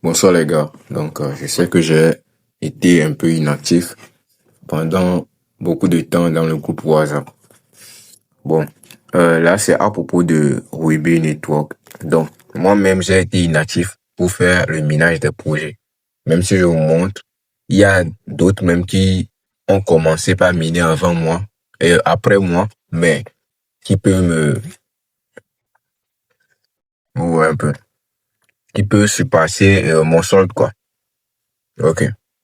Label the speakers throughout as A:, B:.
A: Bonsoir les gars. Je sais que j'ai été un peu inactif pendant beaucoup de temps dans le groupe WhatsApp. Bon, là c'est à propos de Ruby Network. Donc, moi-même j'ai été inactif pour faire le minage des projets. Même si je vous montre, il y a d'autres même qui ont commencé par miner avant moi et après moi, mais qui peuvent ouais, un peu, qui peut surpasser mon solde quoi. Ok.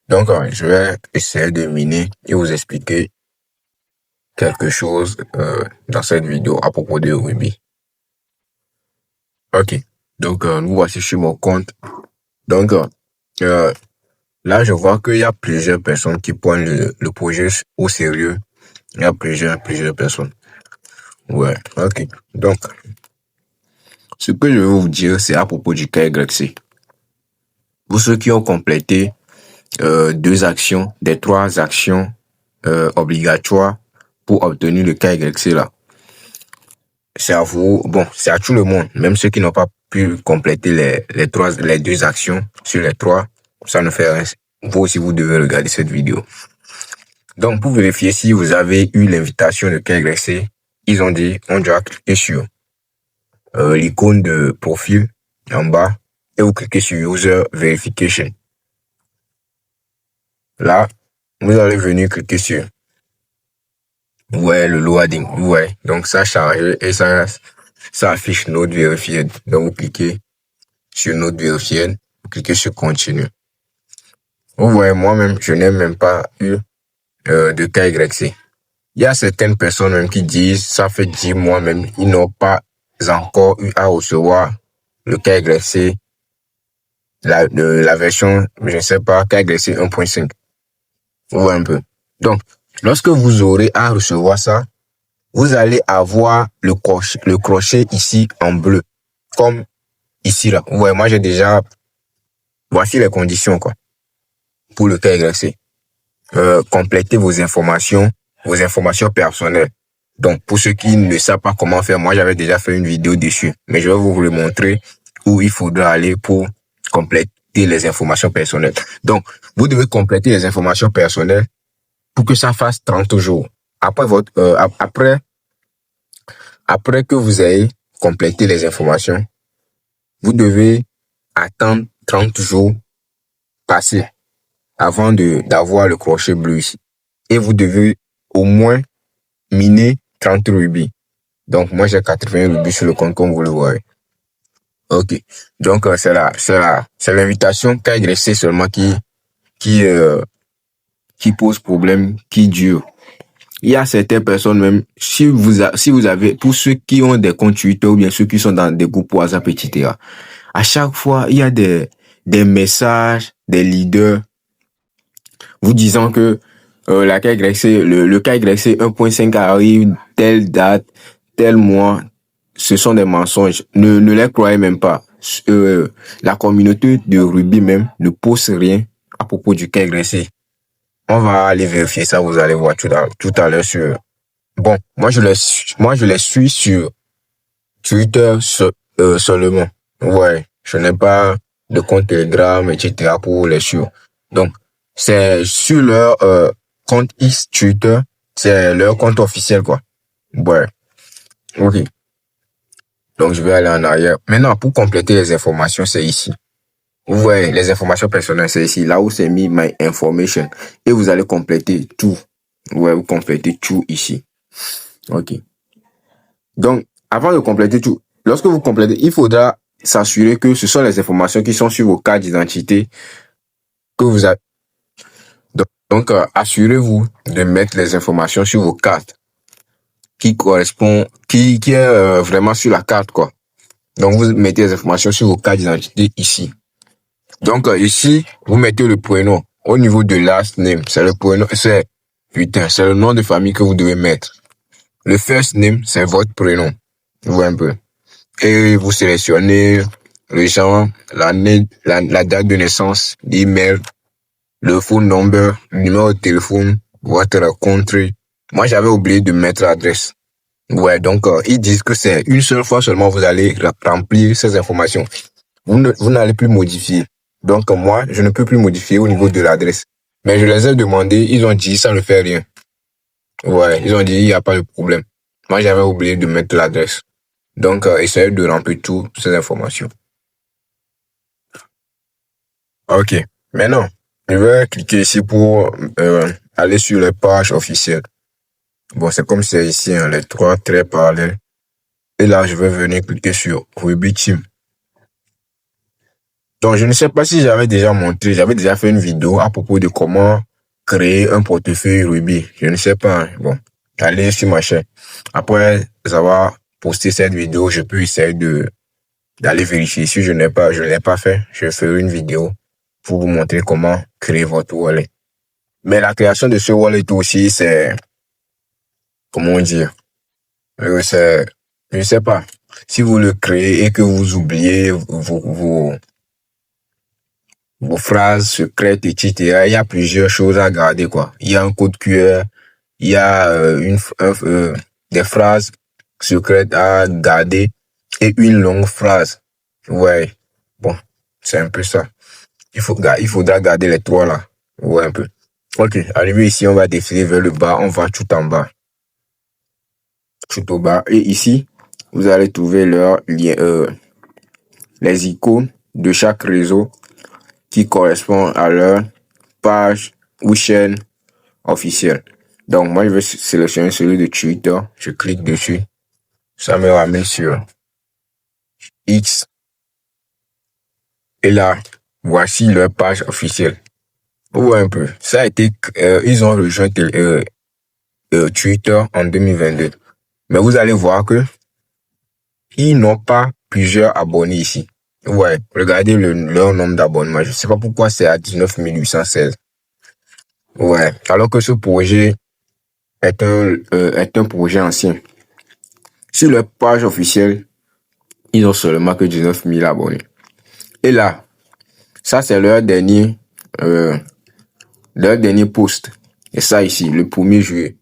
A: Je vais essayer de miner et vous expliquer quelque chose dans cette vidéo à propos de Ruby. Ok. Nous voici sur mon compte. Donc, euh, Là, je vois qu'il y a plusieurs personnes qui prennent le projet au sérieux. Il y a plusieurs personnes. Ouais, ok. Donc, ce que je vais vous dire, c'est à propos du KYC. Pour ceux qui ont complété deux actions, des trois actions obligatoires pour obtenir le KYC là. C'est à vous, bon, c'est à tout le monde, même ceux qui n'ont pas pu compléter les deux actions sur les trois, ça ne fait rien. Vous aussi, vous devez regarder cette vidéo. Donc, pour vérifier si vous avez eu l'invitation de KYC, ils ont dit, on doit cliquer sur l'icône de profil en bas et vous cliquez sur User Verification. Là, vous allez venir cliquer sur le loading. Ouais, donc ça charge et ça affiche Node Verified. Donc, vous cliquez sur Node Verified, vous cliquez sur Continue. Vous voyez, moi-même, je n'ai même pas eu de KYC. Il y a certaines personnes même qui disent, ça fait 10 mois même, ils n'ont pas encore eu à recevoir le KYC, la version, je ne sais pas, KYC 1.5. Vous voyez un peu. Donc, lorsque vous aurez à recevoir ça, vous allez avoir le crochet ici en bleu, comme ici là. Ouais, moi j'ai déjà, voici les conditions quoi, pour le KYC. Complétez vos informations personnelles. Donc, pour ceux qui ne savent pas comment faire, moi j'avais déjà fait une vidéo dessus, mais je vais vous le montrer où il faudra aller pour compléter les informations personnelles. Donc, vous devez compléter les informations personnelles pour que ça fasse 30 jours. Après que vous ayez complété les informations, vous devez attendre 30 jours passés avant d'avoir le crochet bleu ici. Et vous devez au moins miner 30 rubis. Donc, moi, j'ai 80 rubis sur le compte, comme vous le voyez. Ok. Donc, c'est l'invitation KYC seulement qui pose problème, qui dure. Il y a certaines personnes même, si vous avez, pour ceux qui ont des comptes Twitter ou bien ceux qui sont dans des groupes WhatsApp, etc., à chaque fois, il y a des messages, des leaders, vous disant que le KYC 1.5 arrive, telle date, tel mois, ce sont des mensonges. Ne les croyez même pas. La communauté de Ruby même ne poste rien à propos du KYC. On va aller vérifier ça, vous allez voir tout à l'heure sur... Bon, moi je les suis sur Twitter seulement. Ouais, je n'ai pas de compte Telegram, etc. pour les suivre. Donc, c'est sur leur compte X Twitter, c'est leur compte officiel, quoi. Ouais, ok. Donc, je vais aller en arrière. Maintenant, pour compléter les informations, c'est ici. Vous voyez, les informations personnelles, c'est ici, là où c'est mis My Information. Et vous allez compléter tout. Ouais, vous complétez tout ici. Ok. Donc, avant de compléter tout, lorsque vous complétez, il faudra s'assurer que ce sont les informations qui sont sur vos cartes d'identité que vous avez. Donc, assurez-vous de mettre les informations sur vos cartes qui correspondent, qui est vraiment sur la carte, quoi. Donc, vous mettez les informations sur vos cartes d'identité ici. Donc, ici, vous mettez le prénom. Au niveau de last name, c'est le prénom, c'est le nom de famille que vous devez mettre. Le first name, c'est votre prénom. Vous voyez un peu. Et vous sélectionnez le genre, l'année, la date de naissance, l'email, le phone number, le numéro de téléphone, votre country. Moi, j'avais oublié de mettre l'adresse. Ouais, donc, ils disent que c'est une seule fois seulement vous allez remplir ces informations. Vous n'allez plus modifier. Donc, moi, je ne peux plus modifier au niveau de l'adresse. Mais je les ai demandé, ils ont dit, ça ne fait rien. Ouais, ils ont dit, il n'y a pas de problème. Moi, j'avais oublié de mettre l'adresse. Donc, essayez de remplir toutes ces informations. Ok. Maintenant, je vais cliquer ici pour aller sur les pages officielles. Bon, c'est comme c'est ici, hein, les trois traits parallèles. Et là, je vais venir cliquer sur Ruby Team. Donc, je ne sais pas si j'avais déjà fait une vidéo à propos de comment créer un portefeuille Ruby. Je ne sais pas. Hein. Bon, allez sur ma chaîne. Après avoir posté cette vidéo, je peux essayer d'aller vérifier. Si je ne l'ai pas fait, je ferai une vidéo pour vous montrer comment créer votre wallet. Mais la création de ce wallet aussi, c'est, comment dire, je ne sais pas. Si vous le créez et que vous oubliez vos phrases secrètes, etc., il y a plusieurs choses à garder, quoi. Il y a un code QR, il y a des phrases secrètes à garder et une longue phrase. Ouais. Bon, c'est un peu ça. Il faudra garder les trois là. Ouais, un peu. Ok, arrivé ici, on va défiler vers le bas, on va tout en bas. Tout au bas. Et ici, vous allez trouver leur lien, les icônes de chaque réseau qui correspond à leur page ou chaîne officielle. Donc, moi, je vais sélectionner celui de Twitter. Je clique dessus. Ça me ramène sur X. Et là, voici leur page officielle. Ouais, un peu. Ça a été, ils ont rejoint Twitter en 2022. Mais vous allez voir que ils n'ont pas plusieurs abonnés ici. Ouais, regardez leur nombre d'abonnements. Je sais pas pourquoi c'est à 19 816. Ouais, alors que ce projet est un projet ancien. Sur leur page officielle, ils ont seulement que 19 000 abonnés. Et là, ça c'est leur dernier post. Et ça ici, le 1er juillet.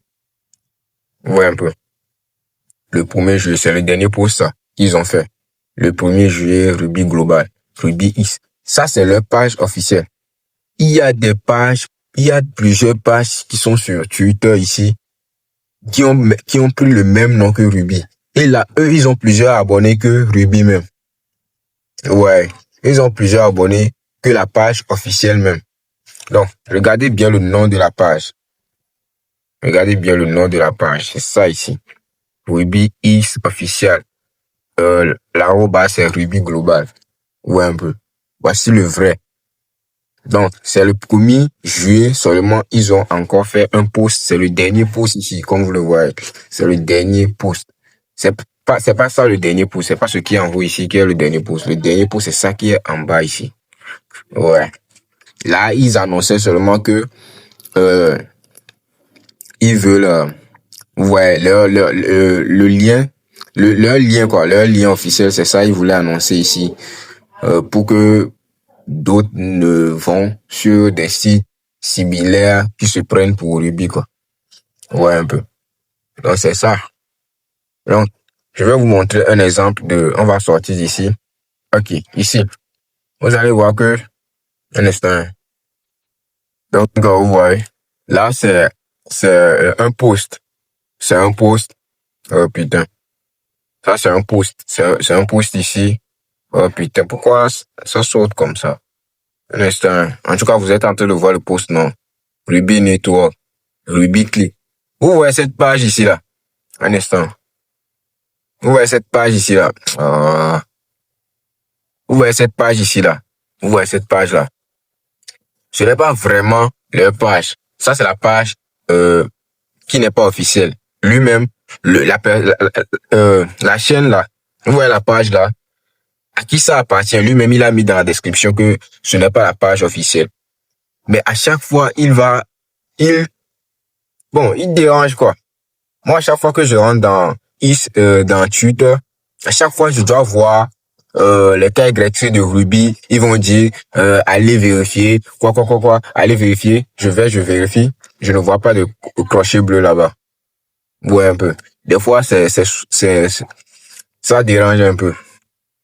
A: Ouais, un peu. Le 1er juillet, c'est le dernier post ça qu'ils ont fait. Le 1er juillet, Ruby Global, Ruby X. Ça, c'est leur page officielle. Il y a plusieurs pages qui sont sur Twitter ici, qui ont pris le même nom que Ruby. Et là, eux, ils ont plusieurs abonnés que Ruby même. Ouais, ils ont plusieurs abonnés que la page officielle même. Donc, regardez bien le nom de la page. Regardez bien le nom de la page. C'est ça ici. Ruby X officiel. L'arroba, c'est Ruby Global. Ouais, un peu. Voici le vrai. Donc, c'est le 1er juillet seulement, ils ont encore fait un post. C'est le dernier post ici, comme vous le voyez. C'est le dernier post. C'est pas ça le dernier post. C'est pas ce qui est en haut ici qui est le dernier post. Le dernier post, c'est ça qui est en bas ici. Ouais. Là, ils annonçaient seulement que, ils veulent, ouais, le lien, leur lien, quoi, leur lien officiel, c'est ça, ils voulaient annoncer ici, pour que d'autres ne vont sur des sites similaires qui se prennent pour Ruby, quoi. Ouais, un peu. Donc, c'est ça. Donc, je vais vous montrer un exemple on va sortir d'ici. Ok, ici. Vous allez voir que, un instant. Donc, vous voyez. Là, c'est un post. C'est un post. Oh, putain. Ça, c'est un post. C'est un post ici. Oh, putain. Pourquoi ça saute comme ça? Un instant. En tout cas, vous êtes en train de voir le post, non? Ruby Network. Ruby Click. Vous voyez cette page ici, là? Un instant. Vous voyez cette page ici, là? Vous voyez cette page ici, là? Vous voyez cette page-là? Ce n'est pas vraiment leur page. Ça, c'est la page, qui n'est pas officielle. Lui-même, la chaîne, là. Vous voyez la page, là? À qui ça appartient? Lui-même, il a mis dans la description que ce n'est pas la page officielle. Mais à chaque fois, il dérange, quoi. Moi, à chaque fois que je rentre dans Twitter, à chaque fois, je dois voir les cas gratuits de Ruby. Ils vont dire, allez vérifier, quoi, allez vérifier. Je vérifie. Je ne vois pas de crochet bleu là-bas. Ouais, un peu. Des fois, ça dérange un peu.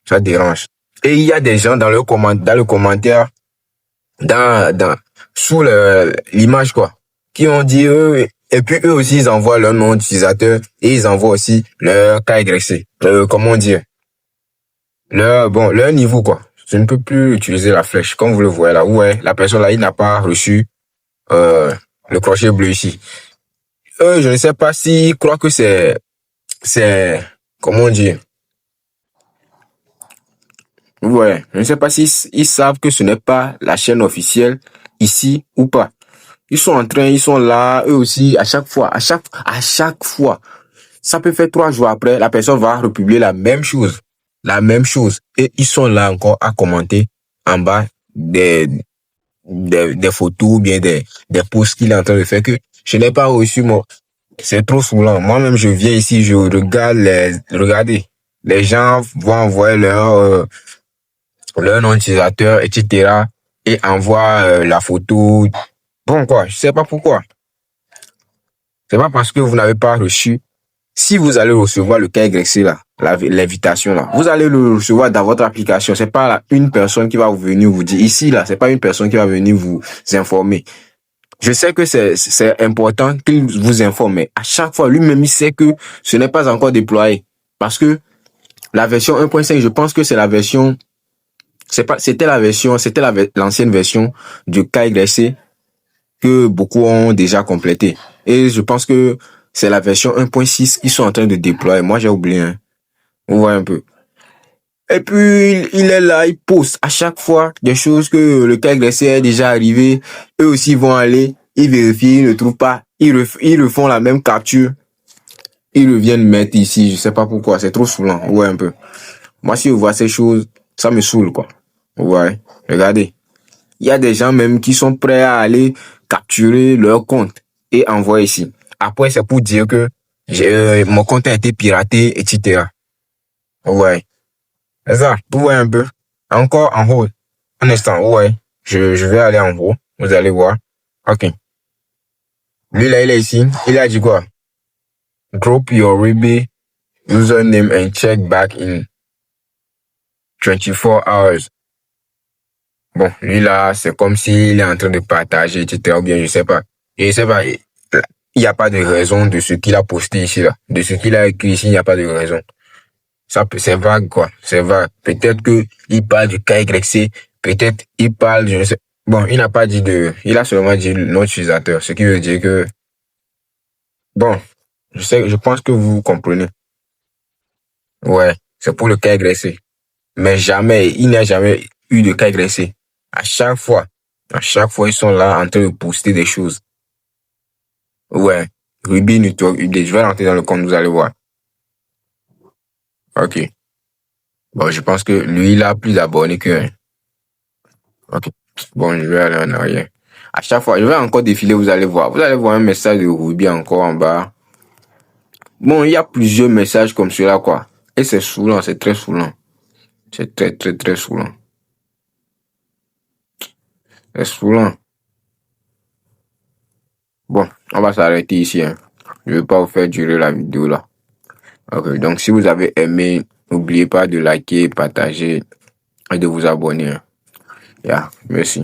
A: Ça dérange. Et il y a des gens dans le commentaire sous l'image, quoi. Qui ont dit eux, et puis eux aussi, ils envoient leur nom d'utilisateur et ils envoient aussi leur KYC. Comment dire? Leur niveau, quoi. Je ne peux plus utiliser la flèche, comme vous le voyez là. Ouais, la personne là, il n'a pas reçu, le crochet bleu ici. Je ne sais pas s'ils croient que comment dire? Ouais, je ne sais pas s'ils ils savent que ce n'est pas la chaîne officielle ici ou pas. Ils sont là, eux aussi, à chaque fois. Ça peut faire 3 jours après, la personne va republier la même chose. La même chose. Et ils sont là encore à commenter en bas des photos ou bien des posts qu'il est en train de faire que je n'ai pas reçu, moi. C'est trop saoulant. Moi-même, je viens ici, je regarde regardez. Les gens vont envoyer leur nom d'utilisateur, etc. et envoient la photo. Bon, quoi, je sais pas pourquoi. C'est pas parce que vous n'avez pas reçu. Si vous allez recevoir le KYC là, l'invitation là, vous allez le recevoir dans votre application. C'est pas là, une personne qui va venir vous dire ici là, c'est pas une personne qui va venir vous informer. Je sais que c'est important qu'il vous informe, mais à chaque fois lui-même il sait que ce n'est pas encore déployé parce que la version 1.5, je pense que c'est la version c'était l'ancienne version du KYC que beaucoup ont déjà complété. Et je pense que c'est la version 1.6 qu'ils sont en train de déployer. Moi, j'ai oublié, hein. On voit un peu. Et puis, il est là, il poste à chaque fois des choses que le KYC est déjà arrivé. Eux aussi vont aller, ils vérifient, ils ne trouvent pas. Ils refont la même capture. Ils reviennent mettre ici, je sais pas pourquoi, c'est trop saoulant. Ouais, un peu. Moi, si je vois ces choses, ça me saoule, quoi. Ouais, regardez. Il y a des gens même qui sont prêts à aller capturer leur compte et envoyer ici. Après, c'est pour dire que mon compte a été piraté, etc. Ouais. C'est ça. Vous voyez un peu. Encore en haut. Un instant. Ouais. Je vais aller en haut. Vous allez voir. OK. Lui, là, il est ici. Il a dit quoi? Drop your Ruby username and check back in 24 hours. Bon, lui là, c'est comme s'il est en train de partager, etc. Ou bien, je sais pas. Je sais pas. Il n'y a pas de raison de ce qu'il a posté ici, là. De ce qu'il a écrit ici, il n'y a pas de raison. C'est vague, quoi. C'est vague. Peut-être que il parle du KYC. Peut-être il parle, je ne sais. Bon, il n'a pas dit il a seulement dit notre utilisateur. Ce qui veut dire que, bon, je pense que vous comprenez. Ouais. C'est pour le KYC. Mais jamais, il n'y a jamais eu de KYC. À chaque fois, ils sont là en train de poster des choses. Ouais. Ruby Network Update. Je vais rentrer dans le compte, vous allez voir. OK. Bon, je pense que lui, il a plus d'abonnés que. OK. Bon, je vais aller en arrière. À chaque fois, je vais encore défiler, vous allez voir. Vous allez voir un message de Ruby encore en bas. Bon, il y a plusieurs messages comme cela, quoi. Et c'est saoulant, c'est très saoulant. C'est très, très, très saoulant. C'est saoulant. Bon, on va s'arrêter ici, hein. Je vais pas vous faire durer la vidéo là. Ok, donc si vous avez aimé, n'oubliez pas de liker, partager et de vous abonner, hein. Yeah, merci.